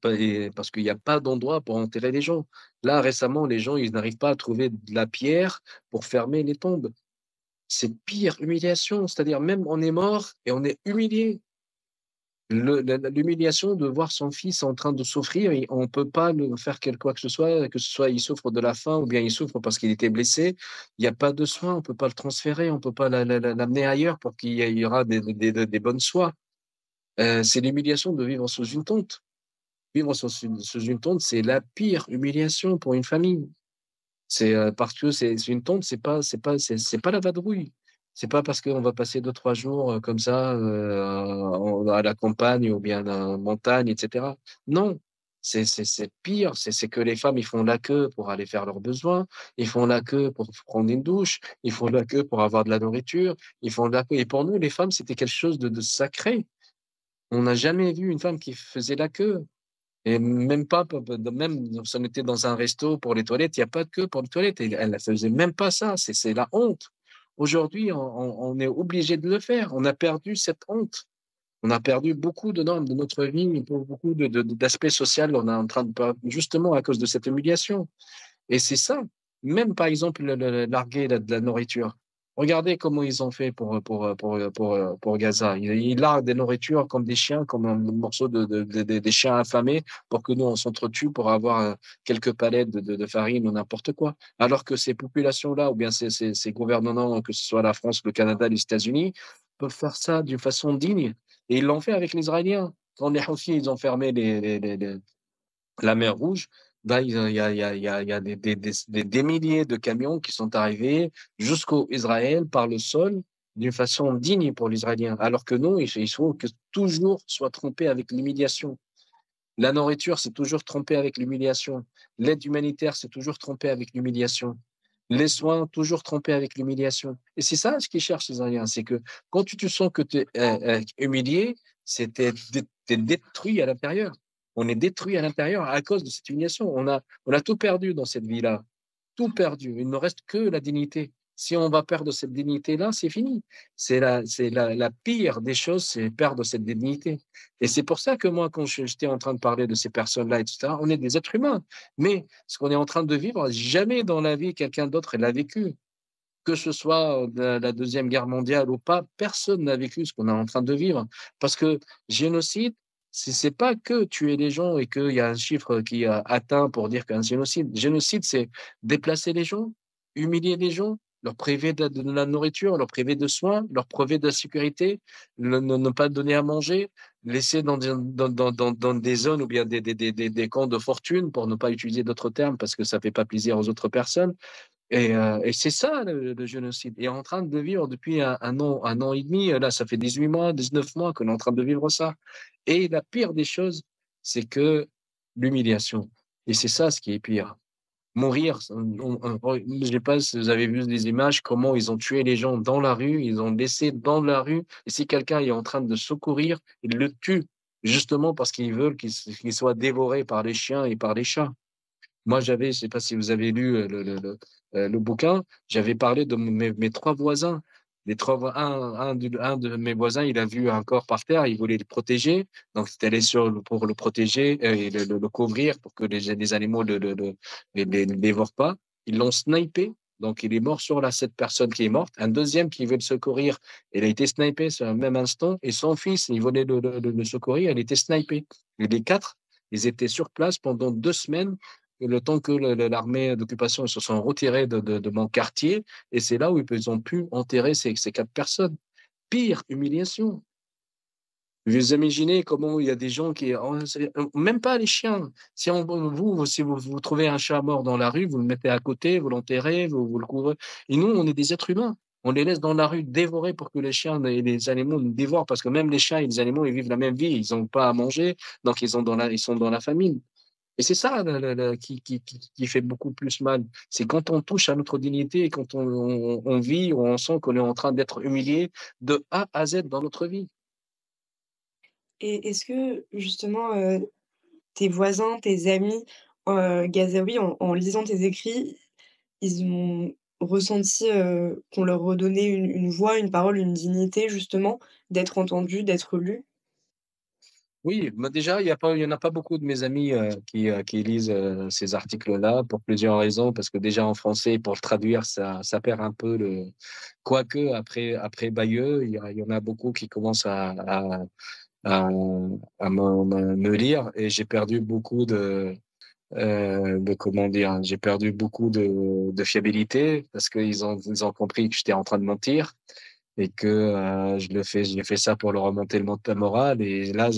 Parce qu'il n'y a pas d'endroit pour enterrer les gens. Là, récemment, les gens, ils n'arrivent pas à trouver de la pierre pour fermer les tombes. C'est pire, humiliation. C'est-à-dire, même on est mort et on est humilié. L'humiliation de voir son fils en train de souffrir, et on ne peut pas le faire quoi que ce soit il souffre de la faim ou bien il souffre parce qu'il était blessé. Il n'y a pas de soins, on ne peut pas le transférer, on ne peut pas l'amener ailleurs pour qu'il y aura des bonnes soins. C'est l'humiliation de vivre sous une tente. Vivre sous une tente, c'est la pire humiliation pour une famille. C'est parce que c'est une tente, c'est pas la vadrouille. C'est pas parce qu'on va passer 2, 3 jours comme ça à la campagne ou bien à la montagne, etc. Non, c'est pire. C'est que les femmes ils font la queue pour aller faire leurs besoins, ils font la queue pour prendre une douche, ils font la queue pour avoir de la nourriture, ils font la queue. Et pour nous, les femmes, c'était quelque chose de sacré. On n'a jamais vu une femme qui faisait la queue. Et même pas, même si on était dans un resto pour les toilettes, il n'y a pas de queue pour les toilettes. Et elle ne faisait même pas ça. C'est la honte. Aujourd'hui, on est obligé de le faire. On a perdu cette honte. On a perdu beaucoup de normes de notre vie, beaucoup d'aspects sociaux. On est en train de perdre, justement à cause de cette humiliation. Et c'est ça. Même par exemple, larguer de la nourriture. Regardez comment ils ont fait pour Gaza. Ils larguent des nourritures comme des chiens, comme un morceau des chiens affamés pour que nous, on s'entretue pour avoir quelques palettes de farine ou n'importe quoi. Alors que ces populations-là, ou bien ces gouvernements, que ce soit la France, le Canada, les États-Unis, peuvent faire ça d'une façon digne. Et ils l'ont fait avec les Israéliens. Quand les Houthis, ils ont fermé la mer Rouge, ben, il y a des milliers de camions qui sont arrivés jusqu'au Israël par le sol d'une façon digne pour l'Israélien. Alors que non, il faut que toujours soit trompé avec l'humiliation. La nourriture, c'est toujours trompé avec l'humiliation. L'aide humanitaire, c'est toujours trompé avec l'humiliation. Les soins, toujours trompés avec l'humiliation. Et c'est ça ce qu'ils cherchent, les Israéliens. C'est que quand tu te sens que tu es humilié, c'est t'es détruit à l'intérieur. On est détruit à l'intérieur à cause de cette humiliation. On a tout perdu dans cette vie-là. Tout perdu. Il ne reste que la dignité. Si on va perdre cette dignité-là, c'est fini. La pire des choses, c'est perdre cette dignité. Et c'est pour ça que moi, quand j'étais en train de parler de ces personnes-là, etc., on est des êtres humains. Mais ce qu'on est en train de vivre, jamais dans la vie, quelqu'un d'autre l'a vécu. Que ce soit la Deuxième Guerre mondiale ou pas, personne n'a vécu ce qu'on est en train de vivre. Parce que génocide, c'est pas que tuer les gens et qu'il y a un chiffre qui a atteint pour dire qu'un génocide. Génocide, c'est déplacer les gens, humilier les gens, leur priver de la nourriture, leur priver de soins, leur priver de la sécurité, ne pas donner à manger, laisser dans des zones ou bien des camps de fortune, pour ne pas utiliser d'autres termes parce que ça fait pas plaisir aux autres personnes. Et c'est ça le génocide. Et on est en train de vivre depuis un an et demi, là, ça fait 18 mois, 19 mois qu'on est en train de vivre ça. Et la pire des choses, c'est que l'humiliation. Et c'est ça ce qui est pire. Mourir, je ne sais pas si vous avez vu des images, comment ils ont tué les gens dans la rue, ils ont laissé dans la rue. Et si quelqu'un est en train de secourir, ils le tuent, justement parce qu'ils veulent qu'il soit dévoré par les chiens et par les chats. Moi, je sais pas si vous avez lu le bouquin, j'avais parlé de mes trois voisins. Les trois, un de mes voisins, il a vu un corps par terre, il voulait le protéger, donc il est allé pour le protéger et le couvrir pour que les animaux ne le dévorent pas. Ils l'ont snipé, donc il est mort sur cette personne qui est morte. Un deuxième qui veut le secourir, il a été snipé sur le même instant, et son fils, il voulait le secourir, il était snipé. Et les quatre, ils étaient sur place pendant 2 semaines le temps que l'armée d'occupation se sont retirés de mon quartier, et c'est là où ils ont pu enterrer ces quatre personnes. Pire humiliation. Vous imaginez comment il y a des gens qui, même pas les chiens. Si vous trouvez un chat mort dans la rue, vous le mettez à côté, vous l'enterrez, vous le couvrez. Et nous, on est des êtres humains. On les laisse dans la rue dévorer pour que les chiens et les animaux nous dévorent, parce que même les chiens et les animaux, ils vivent la même vie. Ils n'ont pas à manger, donc ils sont dans la famine. Et c'est ça qui fait beaucoup plus mal. C'est quand on touche à notre dignité et quand on vit, on sent qu'on est en train d'être humilié de A à Z dans notre vie. Et est-ce que justement, tes voisins, tes amis, gazaouis, en lisant tes écrits, ils ont ressenti, qu'on leur redonnait une voix, une parole, une dignité justement, d'être entendus, d'être lus? Oui, mais déjà, il y en a pas beaucoup de mes amis qui lisent ces articles-là pour plusieurs raisons, parce que déjà en français, pour le traduire, ça perd un peu le. Quoique, après Bayeux, il y en a beaucoup qui commencent à, me lire et j'ai perdu beaucoup de comment dire, j'ai perdu beaucoup de fiabilité parce ils ont compris que j'étais en train de mentir et que j'ai fait ça pour leur remonter le moral. Et là,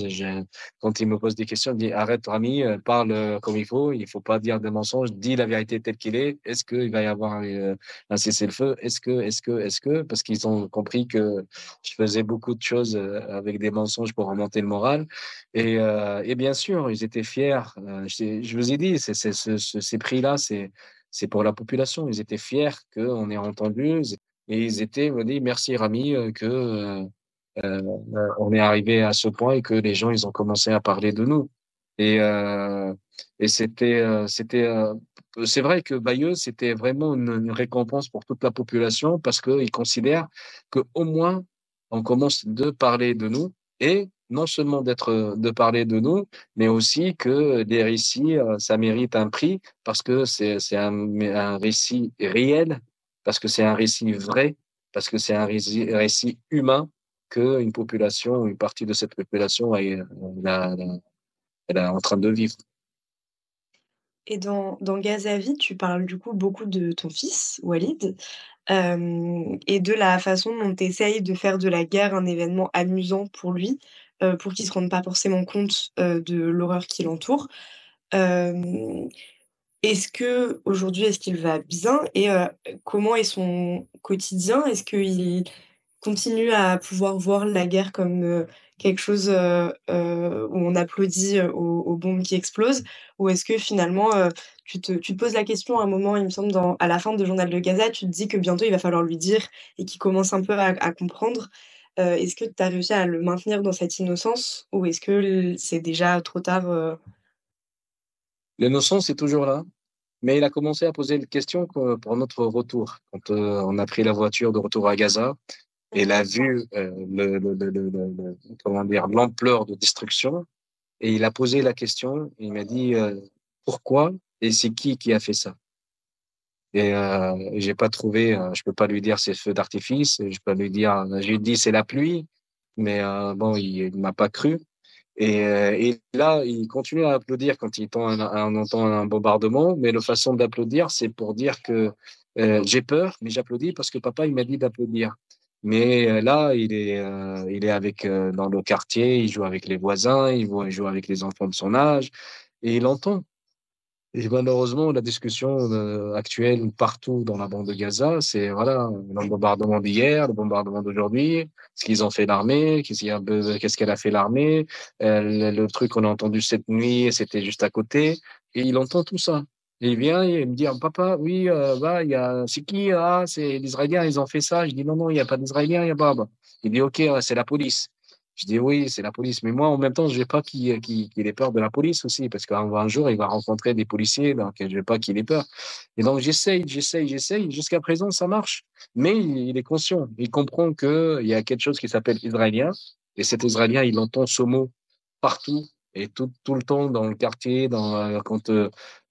quand ils me posent des questions, je dis arrête, Rami, parle comme il faut pas dire de mensonges, dis la vérité telle qu'il est. Est-ce qu'il va y avoir un cessez-le-feu? Est-ce que, parce qu'ils ont compris que je faisais beaucoup de choses avec des mensonges pour remonter le moral. Et bien sûr, ils étaient fiers. Je vous ai dit, ces prix-là, c'est pour la population. Ils étaient fiers qu'on ait entendu. Et ils me dit merci Rami que on est arrivé à ce point et que les gens ils ont commencé à parler de nous. Et c'est vrai que Bayeux c'était vraiment une récompense pour toute la population parce qu'ils considèrent que au moins on commence de parler de nous et non seulement de parler de nous, mais aussi que des récits, ça mérite un prix parce que c'est un récit réel, parce que c'est un récit vrai, parce que c'est un récit humain qu'une population, une partie de cette population elle est en train de vivre. Et dans Gazavi, tu parles du coup beaucoup de ton fils, Walid, et de la façon dont tu essayes de faire de la guerre un événement amusant pour lui, pour qu'il se rende pas forcément compte, de l'horreur qui l'entoure. Hem, est-ce qu'il va bien et comment est son quotidien? Est-ce qu'il continue à pouvoir voir la guerre comme, quelque chose, où on applaudit, aux bombes qui explosent? Ou est-ce que finalement, tu te poses la question à un moment, il me semble à la fin de Journal de Gaza, tu te dis que bientôt il va falloir lui dire et qu'il commence un peu à comprendre. Est-ce que tu as réussi à le maintenir dans cette innocence ou est-ce que c'est déjà trop tard, L'innocence est toujours là, mais il a commencé à poser une question pour notre retour. Quand on a pris la voiture de retour à Gaza, et il a vu comment dire, l'ampleur de destruction, et il a posé la question, il m'a dit pourquoi et c'est qui a fait ça? Et j'ai pas trouvé, je peux pas lui dire c'est feu d'artifice, je peux lui dire, j'ai dit c'est la pluie, mais bon, il m'a pas cru. Et là, il continue à applaudir quand on entend un bombardement, mais la façon d'applaudir, c'est pour dire que j'ai peur, mais j'applaudis parce que papa, il m'a dit d'applaudir. Mais là, il est avec dans le quartier, il joue avec les voisins, il joue avec les enfants de son âge, et il entend. Et malheureusement, la discussion actuelle partout dans la bande de Gaza, c'est voilà, le bombardement d'hier, le bombardement d'aujourd'hui, ce qu'ils ont fait l'armée, qu'est-ce qu'elle a fait l'armée, le truc qu'on a entendu cette nuit, c'était juste à côté, et il entend tout ça. Et il vient et il me dit, ah, papa, oui, bah, c'est qui? Ah, c'est les Israéliens, ils ont fait ça. Je dis, non, non, il n'y a pas d'Israéliens, il y a pas. Il dit, ok, ouais, c'est la police. Je dis oui, c'est la police. Mais moi, en même temps, je veux pas qu'il ait peur de la police aussi, parce qu'un jour, il va rencontrer des policiers, donc je veux pas qu'il ait peur. Et donc, j'essaye. Jusqu'à présent, ça marche. Mais il est conscient. Il comprend qu'il y a quelque chose qui s'appelle israélien. Et cet israélien, il entend ce mot partout. Et tout le temps dans le quartier, quand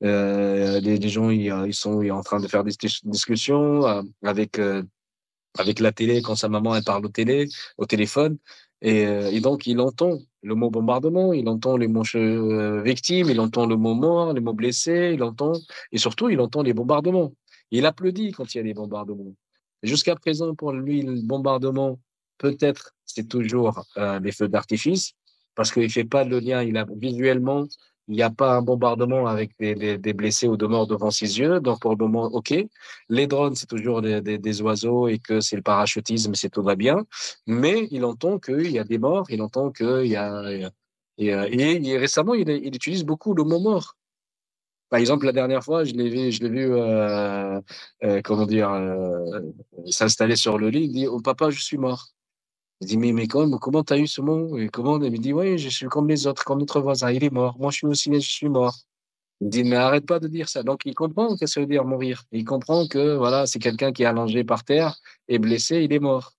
les gens ils sont en train de faire des discussions avec la télé, quand sa maman elle parle au téléphone, et donc il entend le mot bombardement, il entend les mots victimes, il entend le mot mort, les mots blessés, il entend, et surtout il entend les bombardements. Il applaudit quand il y a des bombardements. Jusqu'à présent, pour lui, le bombardement, peut-être, c'est toujours des feux d'artifice, parce qu'il fait pas le lien, visuellement, il n'y a pas un bombardement avec des blessés ou de morts devant ses yeux, donc pour le moment, ok. Les drones, c'est toujours des oiseaux et que c'est le parachutisme, c'est tout va bien. Mais il entend qu'il y a des morts, il entend qu'il y a, et récemment, il utilise beaucoup le mot mort. Par exemple, la dernière fois, je l'ai vu, comment dire, s'installer sur le lit. Il dit, oh papa, je suis mort. Je dis, mais comment t'as eu ce mot? Et comment? Il me dit, oui, je suis comme les autres, comme notre voisin, il est mort. Moi, je suis aussi, je suis mort. Il me dit, mais arrête pas de dire ça. Donc, il comprend qu'est-ce que ça veut dire mourir. Il comprend que, voilà, c'est quelqu'un qui est allongé par terre et blessé, il est mort.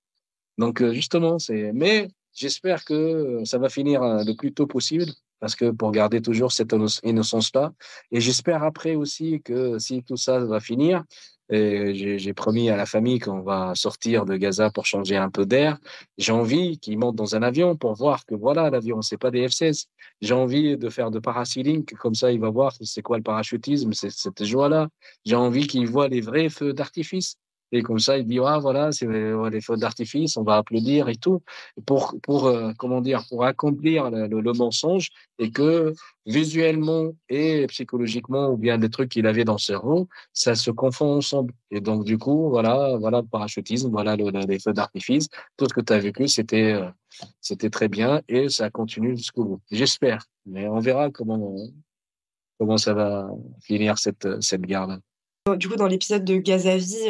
Donc, justement, mais j'espère que ça va finir le plus tôt possible parce que pour garder toujours cette innocence-là. Et j'espère après aussi que si tout ça va finir, et j'ai promis à la famille qu'on va sortir de Gaza pour changer un peu d'air. J'ai envie qu'ils montent dans un avion pour voir que voilà, l'avion, c'est pas des F-16. J'ai envie de faire de parasailing, comme ça, il va voir c'est quoi le parachutisme, c'est cette joie-là. J'ai envie qu'ils voient les vrais feux d'artifice. Et comme ça, il dit, ah, voilà, c'est les feux d'artifice, on va applaudir et tout, comment dire, pour accomplir le mensonge et que visuellement et psychologiquement, ou bien des trucs qu'il avait dans le cerveau, ça se confond ensemble. Et donc, du coup, voilà le parachutisme, voilà les feux d'artifice. Tout ce que tu as vécu, c'était très bien et ça continue jusqu'au bout. J'espère. Mais on verra comment ça va finir cette guerre-là. du coup, dans l'épisode de Gazavi,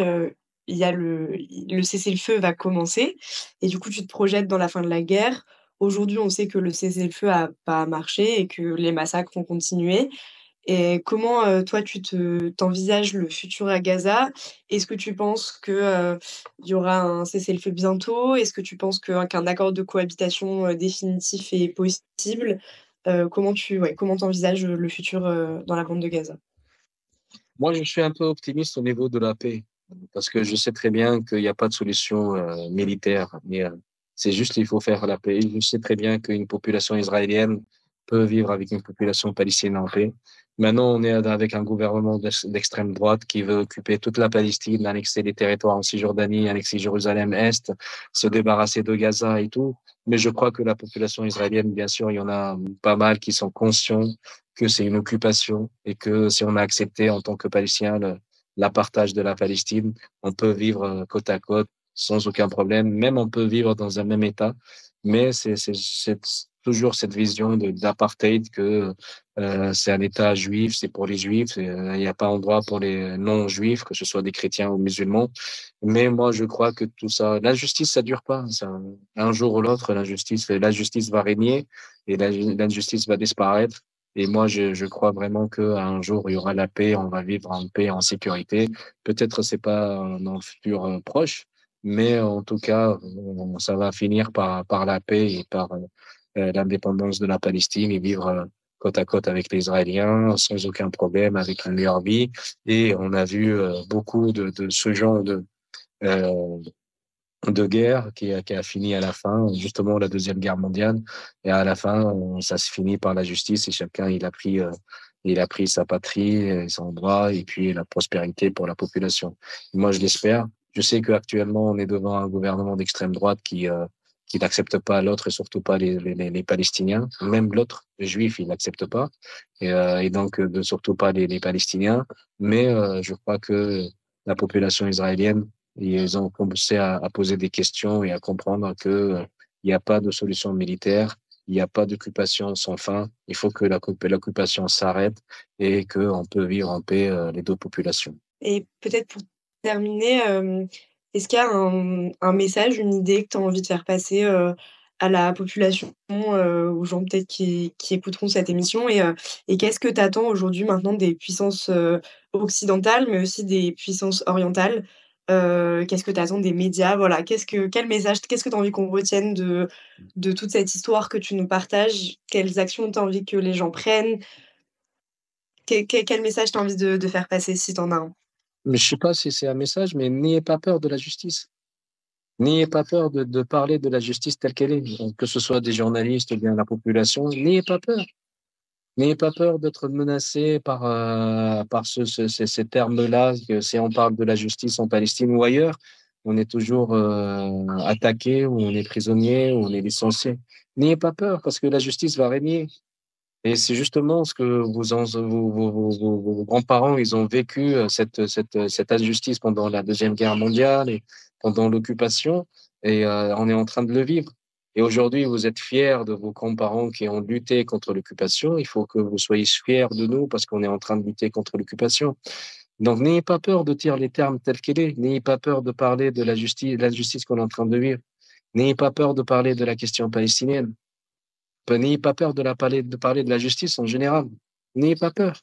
il y a le cessez-le-feu va commencer et du coup, tu te projettes dans la fin de la guerre. Aujourd'hui, on sait que le cessez-le-feu a pas marché et que les massacres ont continué. Et comment, toi, t'envisages le futur à Gaza? Est-ce que tu penses que, il y aura un cessez-le-feu bientôt? Est-ce que tu penses qu'un accord de cohabitation, définitif est possible? Comment t'envisages, le futur, dans la bande de Gaza? Moi, je suis un peu optimiste au niveau de la paix, parce que je sais très bien qu'il n'y a pas de solution militaire, mais c'est juste qu'il faut faire la paix. Je sais très bien qu'une population israélienne peut vivre avec une population palestinienne en paix. Maintenant, on est avec un gouvernement d'extrême droite qui veut occuper toute la Palestine, annexer les territoires en Cisjordanie, annexer Jérusalem-Est, se débarrasser de Gaza et tout. Mais je crois que la population israélienne, bien sûr, il y en a pas mal qui sont conscients que c'est une occupation et que si on a accepté en tant que Palestinien la partage de la Palestine, on peut vivre côte à côte sans aucun problème. Même on peut vivre dans un même État, mais c'est toujours cette vision d'apartheid que c'est un État juif, c'est pour les juifs, il n'y a pas endroit pour les non-juifs, que ce soit des chrétiens ou musulmans. Mais moi, je crois que tout ça, l'injustice, ça dure pas. Ça, un jour ou l'autre, la justice va régner et l'injustice va disparaître. Et moi, je crois vraiment qu'un jour, il y aura la paix, on va vivre en paix, en sécurité. Peut-être c'est pas dans le futur proche, mais en tout cas, ça va finir par la paix et par l'indépendance de la Palestine et vivre côte à côte avec les Israéliens sans aucun problème, avec une meilleure vie. Et on a vu beaucoup de ce genre euh, de guerre qui a fini à la fin, justement la Deuxième Guerre mondiale. Et à la fin, ça se finit par la justice et chacun, il a pris sa patrie, et son droit et puis la prospérité pour la population. Et moi, je l'espère. Je sais qu'actuellement, on est devant un gouvernement d'extrême droite qui n'accepte pas l'autre et surtout pas les Palestiniens. Même l'autre, les Juifs, ils n'acceptent pas. Et donc, surtout pas les Palestiniens. Mais je crois que la population israélienne et ils ont commencé à poser des questions et à comprendre que il n'y a pas de solution militaire, il n'y a pas d'occupation sans fin. Il faut que l'occupation s'arrête et qu'on peut vivre en paix les deux populations. Et peut-être pour terminer, est-ce qu'il y a un message, une idée que tu as envie de faire passer, à la population, aux gens peut-être qui écouteront cette émission et qu'est-ce que tu attends aujourd'hui maintenant des puissances, occidentales, mais aussi des puissances orientales? Qu'est-ce que tu attends des médias? Voilà, quel message qu'est-ce que tu as envie qu'on retienne de toute cette histoire que tu nous partages? Quelles actions tu as envie que les gens prennent? Quel message tu as envie de faire passer si tu en as un? Mais je sais pas si c'est un message, mais n'ayez pas peur de la justice. N'ayez pas peur de parler de la justice telle qu'elle est, que ce soit des journalistes ou bien la population. N'ayez pas peur. N'ayez pas peur d'être menacé par ces termes-là, que si on parle de la justice en Palestine ou ailleurs, on est toujours attaqué, ou on est prisonnier, ou on est licencié. N'ayez pas peur, parce que la justice va régner. Et c'est justement ce que vos grands-parents, ils ont vécu, cette injustice pendant la Deuxième Guerre mondiale et pendant l'occupation, et on est en train de le vivre. Et aujourd'hui, vous êtes fiers de vos grands-parents qui ont lutté contre l'occupation. Il faut que vous soyez fiers de nous parce qu'on est en train de lutter contre l'occupation. Donc, n'ayez pas peur de dire les termes tels qu'il est. N'ayez pas peur de parler de la justice qu'on est en train de vivre. N'ayez pas peur de parler de la question palestinienne. N'ayez pas peur de parler de la justice en général. N'ayez pas peur.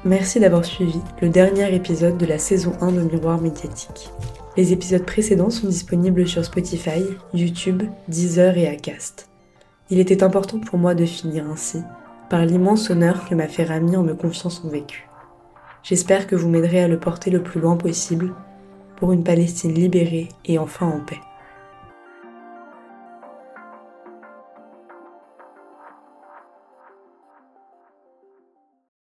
Merci d'avoir suivi le dernier épisode de la saison 1 de Miroir médiatique. Les épisodes précédents sont disponibles sur Spotify, YouTube, Deezer et Acast. Il était important pour moi de finir ainsi, par l'immense honneur que m'a fait Rami en me confiant son vécu. J'espère que vous m'aiderez à le porter le plus loin possible pour une Palestine libérée et enfin en paix.